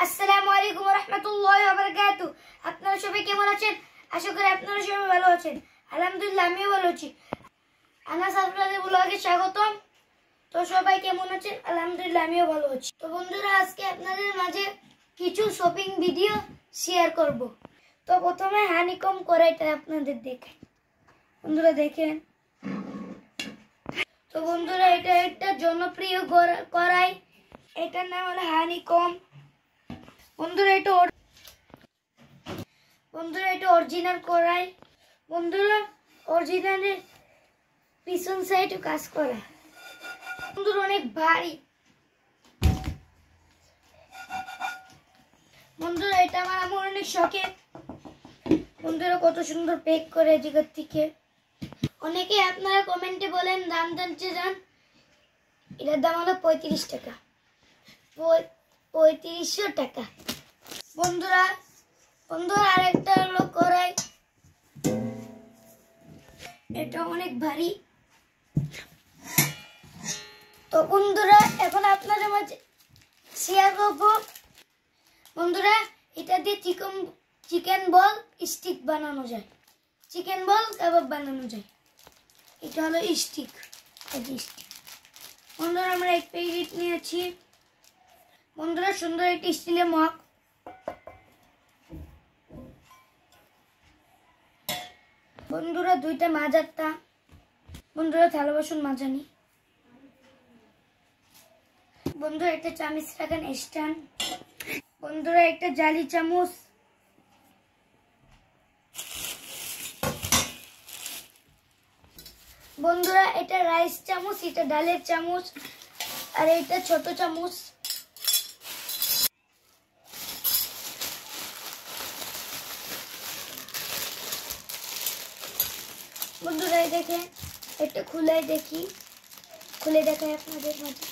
আসসালামু আলাইকুম ওয়া রাহমাতুল্লাহি ওয়া বারাকাতুহু। আপনারা সবাই কেমন আছেন? আশা করি আপনারা সবাই ভালো আছেন। আলহামদুলিল্লাহ আমিও ভালো আছি। আনাস আফরাদের ব্লগে স্বাগতম। তো সবাই কেমন আছেন? আলহামদুলিল্লাহ আমিও ভালো আছি। তো বন্ধুরা, আজকে আপনাদের মাঝে কিছু শপিং ভিডিও শেয়ার করব। তো প্রথমে হানিকম কড়াইটা আপনাদের দেখাই। বন্ধুরা দেখেন। তো বন্ধুরা, এটা একটা জনপ্রিয় কড়াই। এটার নাম হলো হানিকম। বন্ধুরা এটা অরিজিনাল কড়াই। বন্ধুরা, অরিজিনালের পিছন সাইডে কাজ করা। বন্ধুরা অনেক ভারী। বন্ধুরা এটা আমার অনেক শখের। বন্ধুরা কত সুন্দর প্যাক করে জায়গা থেকে। অনেকে আপনারা কমেন্টে বলেন দাম জানতে চান। এটার দাম হলো 35 টাকা, 3500 টাকা। বন্ধুরা আরেকটা হলো কড়াই। এটা অনেক ভারী। তো বন্ধুরা এখন আপনাদের মাঝে শেয়ার করব। বন্ধুরা এটা দিয়ে চিকেন বল স্টিক বানানো যায়, চিকেন বল কাবাব বানানো যায়। এটা হলো স্টিক। বন্ধুরা আমরা এক প্যাকেট নিয়েছি। বন্ধুরা সুন্দর একটি স্টিলের মগ। বন্ধুরা দুইটা মাজারটা। বন্ধুরা থালা বাসন মাজানি। বন্ধুরা একটা চামচ রাখান স্ট্যান্ড। বন্ধুরা একটা জালি চামচ। বন্ধুরা এটা রাইস চামচ, এটা ডালের চামচ, আর এটা ছোট চামচ। বন্ধুরা দেখেন, এটা খুলে দেখাই আপনাদের মাঝে।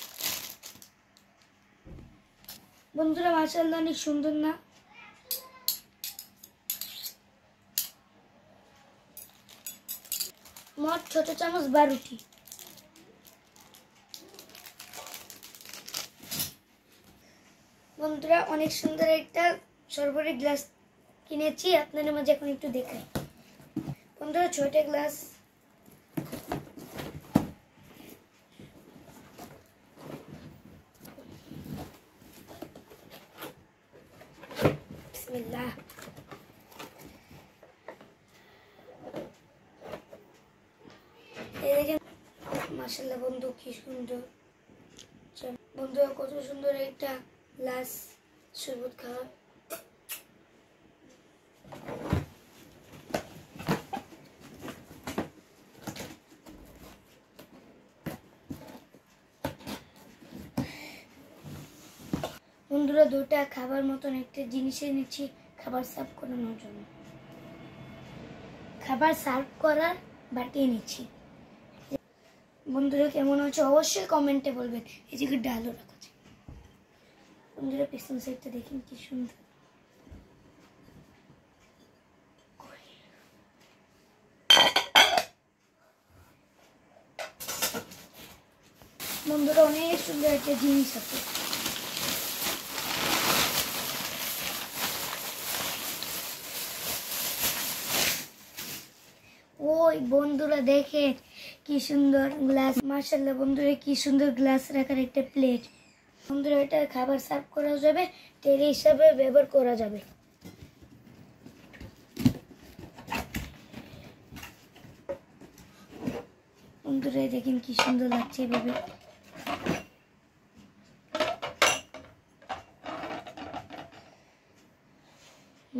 বন্ধুরা মাশাআল্লাহ অনেক সুন্দর না? মোট ছোট চামচ 12টি। বন্ধুরা অনেক সুন্দর একটা শরবতের গ্লাস কিনেছি, আপনাদের মাঝে এখন একটু দেখাই। বন্ধুরা ছোট গ্লাস। বিসমিল্লাহ। এই দেখেন মাশাআল্লাহ বন্ধু কি সুন্দর। বন্ধুরা কত সুন্দর একটা গ্লাস শরবত খাওয়া। বন্ধুরা দুটা খাবার মতন একটা জিনিস এনেছি খাবার সার্ভ করানোর জন্য। খাবার সার্ভ করার বাটি এনেছি। বন্ধুরা কেমন হচ্ছে অবশ্যই কমেন্টে বলবেন। এদিকে ডালও রাখা যায়। বন্ধুরা পিছন সাইডটা দেখেন কি সুন্দর। বন্ধুরা অনেক সুন্দর একটা জিনিস আছে। ওই বন্ধুরা দেখেন কি সুন্দর গ্লাস। মাশাআল্লাহ বন্ধুরা কি সুন্দর গ্লাস রাখার একটা প্লেট। বন্ধুরা এটা খাবার সার্ভ করা যাবে, ট্রে হিসাবে ব্যবহার করা যাবে। বন্ধুরা দেখেন কি সুন্দর লাগছে এভাবে।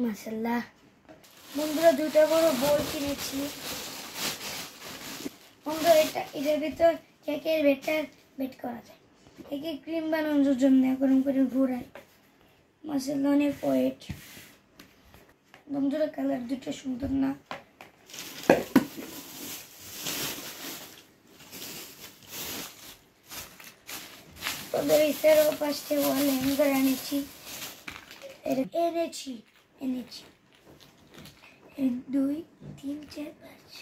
মাশাআল্লাহ। বন্ধুরা দুইটা বড় বোল কিনেছি। বন্ধুরা এটার ভিতর কেকের বেট করা যায়। কেকের ক্রিম বানানোর জন্য গরম করে ঘোরায়। মাশাআল্লাহ অনেক ওয়েট। বন্ধুরা কালার দুটো সুন্দর না? ওদের ইসের পাশে ওয়াল হ্যাঙ্গার এনেছি। 1 2 3 4 5।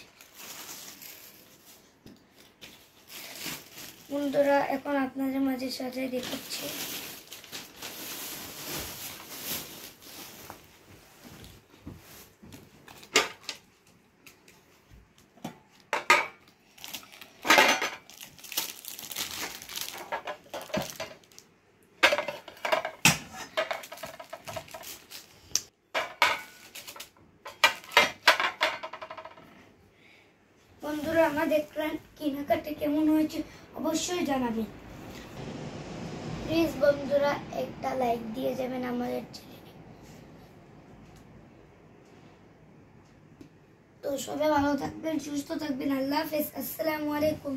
বন্ধুরা এখন আপনাদের মাঝে সাজাই দেখাচ্ছি। দেখলেন, কেনাকাটা কেমন হয়েছে অবশ্যই জানাবেন। প্লিজ বন্ধুরা একটা লাইক দিয়ে যাবেন আমাদের চ্যানেলে। তো সবাই ভালো থাকবেন, সুস্থ থাকবেন। আল্লাহ হাফেজ, আসসালামু আলাইকুম।